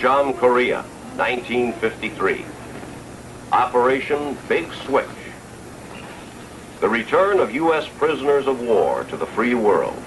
Panmunjom, Korea, 1953. Operation Big Switch. The return of U.S. prisoners of war to the free world.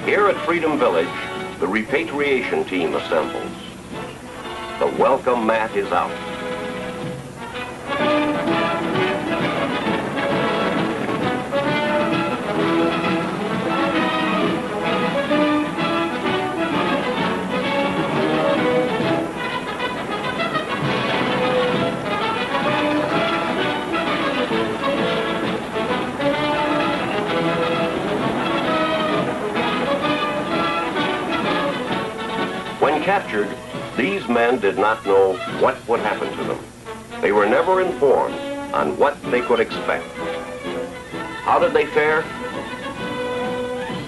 Here at Freedom Village, the repatriation team assembles. The welcome mat is out. When captured, these men did not know what would happen to them. They were never informed on what they could expect. How did they fare?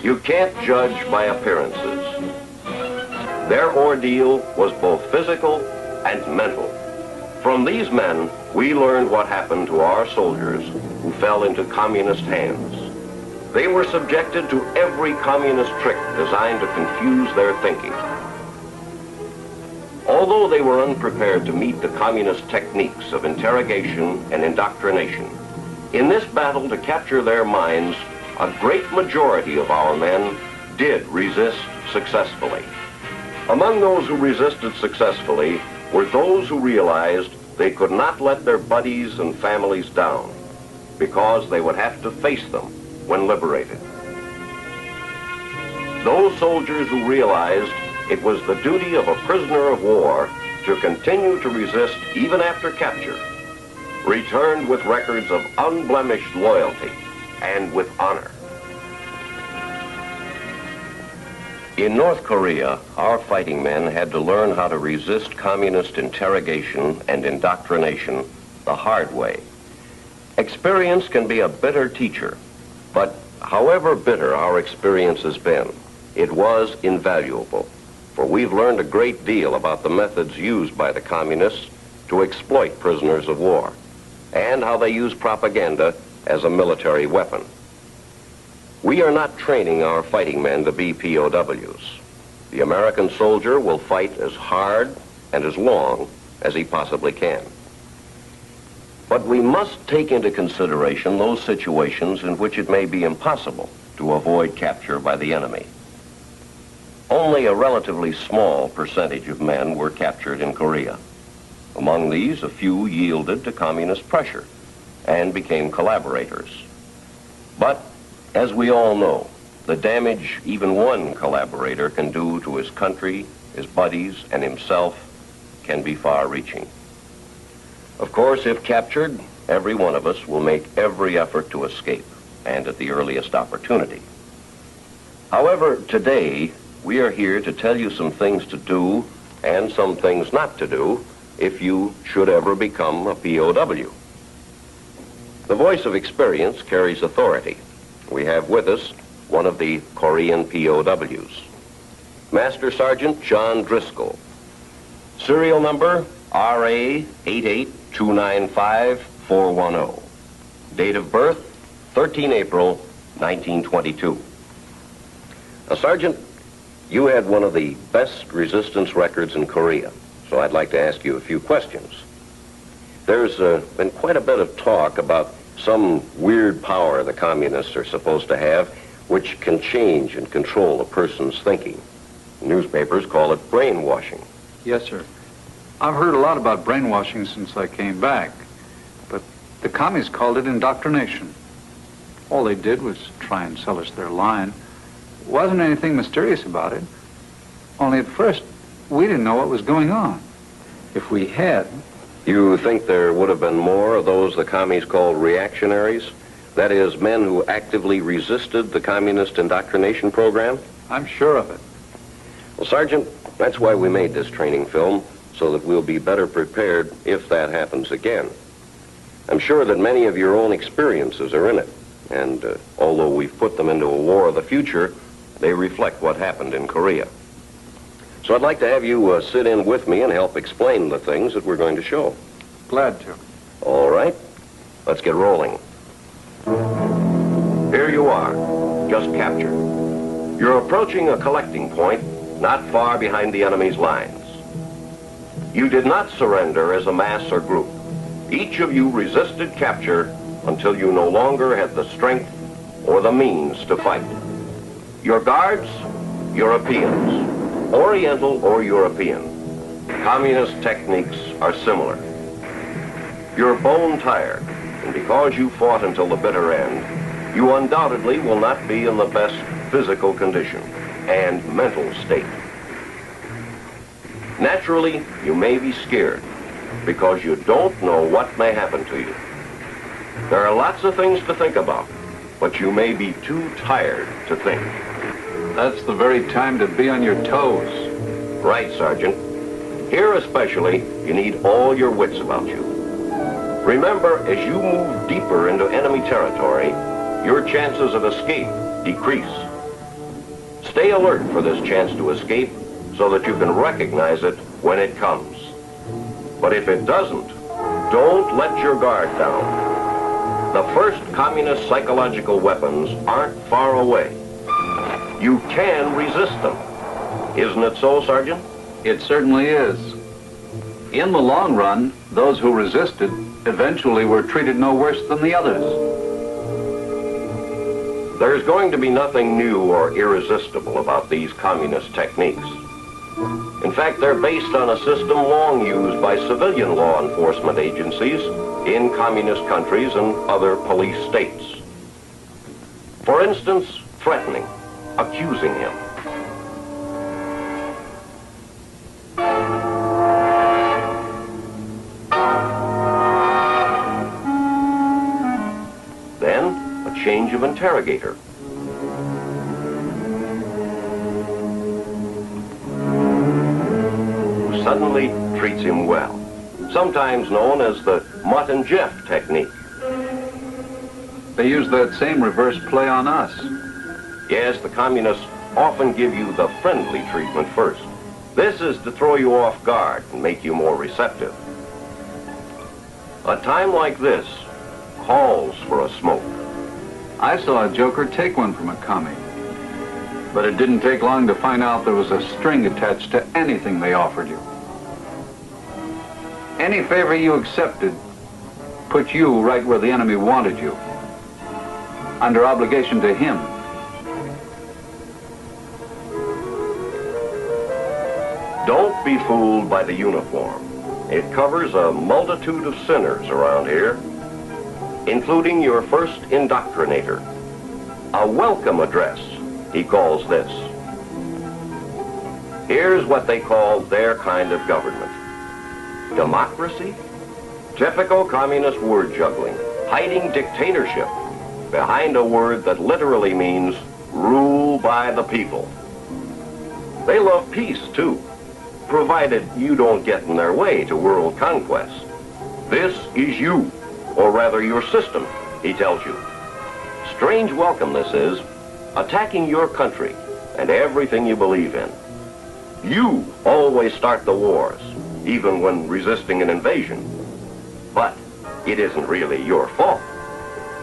You can't judge by appearances. Their ordeal was both physical and mental. From these men, we learned what happened to our soldiers who fell into communist hands. They were subjected to every communist trick designed to confuse their thinking. Although they were unprepared to meet the communist techniques of interrogation and indoctrination, in this battle to capture their minds, a great majority of our men did resist successfully. Among those who resisted successfully were those who realized they could not let their buddies and families down because they would have to face them when liberated. Those soldiers who realized it was the duty of a prisoner of war to continue to resist even after capture, returned with records of unblemished loyalty and with honor. In North Korea, our fighting men had to learn how to resist communist interrogation and indoctrination the hard way. Experience can be a bitter teacher, but however bitter our experience has been, it was invaluable. For we've learned a great deal about the methods used by the communists to exploit prisoners of war, and how they use propaganda as a military weapon. We are not training our fighting men to be POWs. The American soldier will fight as hard and as long as he possibly can. But we must take into consideration those situations in which it may be impossible to avoid capture by the enemy. Only a relatively small percentage of men were captured in Korea. Among these, a few yielded to communist pressure and became collaborators. But, as we all know, the damage even one collaborator can do to his country, his buddies, and himself can be far-reaching. Of course, if captured, every one of us will make every effort to escape, and at the earliest opportunity. However, today, we are here to tell you some things to do and some things not to do if you should ever become a POW. The voice of experience carries authority. We have with us one of the Korean POWs, Master Sergeant John Driscoll. Serial number RA-88295-410. Date of birth 13 April 1922. Sergeant, you had one of the best resistance records in Korea, so I'd like to ask you a few questions. There's been quite a bit of talk about some weird power the communists are supposed to have, which can change and control a person's thinking. Newspapers call it brainwashing. Yes, sir. I've heard a lot about brainwashing since I came back, but the commies called it indoctrination. All they did was try and sell us their line. Wasn't anything mysterious about it. Only at first, we didn't know what was going on. If we had... You think there would have been more of those the commies called reactionaries? That is, men who actively resisted the communist indoctrination program? I'm sure of it. Well, Sergeant, that's why we made this training film, so that we'll be better prepared if that happens again. I'm sure that many of your own experiences are in it, and although we've put them into a war of the future, they reflect what happened in Korea. So I'd like to have you sit in with me and help explain the things that we're going to show. Glad to. All right, let's get rolling. Here you are, just captured. You're approaching a collecting point not far behind the enemy's lines. You did not surrender as a mass or group. Each of you resisted capture until you no longer had the strength or the means to fight. Your guards, Europeans, Oriental or European. Communist techniques are similar. You're bone tired, and because you fought until the bitter end, you undoubtedly will not be in the best physical condition and mental state. Naturally, you may be scared because you don't know what may happen to you. There are lots of things to think about, but you may be too tired to think. That's the very time to be on your toes. Right, Sergeant. Here especially, you need all your wits about you. Remember, as you move deeper into enemy territory, your chances of escape decrease. Stay alert for this chance to escape so that you can recognize it when it comes. But if it doesn't, don't let your guard down. The first communist psychological weapons aren't far away. You can resist them. Isn't it so, Sergeant? It certainly is. In the long run, those who resisted eventually were treated no worse than the others. There's going to be nothing new or irresistible about these communist techniques. In fact, they're based on a system long used by civilian law enforcement agencies in communist countries and other police states. For instance, threatening, accusing him. Then, a change of interrogator. Who suddenly treats him well, sometimes known as the Mutt and Jeff technique. They use that same reverse play on us. Yes, the communists often give you the friendly treatment first. This is to throw you off guard and make you more receptive. A time like this calls for a smoke. I saw a joker take one from a commie. But it didn't take long to find out there was a string attached to anything they offered you. Any favor you accepted put you right where the enemy wanted you, under obligation to him. Don't be fooled by the uniform. It covers a multitude of sinners around here, including your first indoctrinator. A welcome address, he calls this. Here's what they call their kind of government. Democracy? Typical communist word juggling, hiding dictatorship behind a word that literally means rule by the people. They love peace, too, provided you don't get in their way to world conquest. This is you, or rather your system, he tells you. Strange welcome this is, attacking your country and everything you believe in. You always start the wars, even when resisting an invasion. But it isn't really your fault.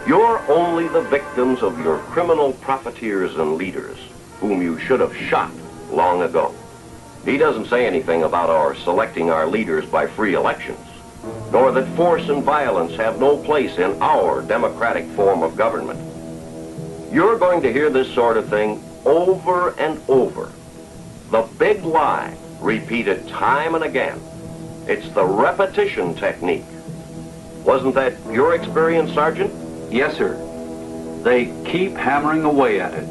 You're only the victims of your criminal profiteers and leaders, whom you should have shot long ago. He doesn't say anything about our selecting our leaders by free elections, nor that force and violence have no place in our democratic form of government. You're going to hear this sort of thing over and over. The big lie, repeated time and again. It's the repetition technique. Wasn't that your experience, Sergeant? Yes, sir. They keep hammering away at it.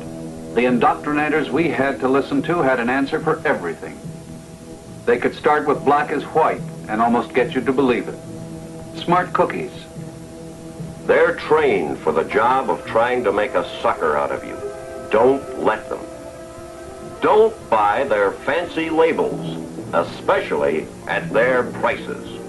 The indoctrinators we had to listen to had an answer for everything. They could start with black is white and almost get you to believe it. Smart cookies. They're trained for the job of trying to make a sucker out of you. Don't let them. Don't buy their fancy labels, especially at their prices.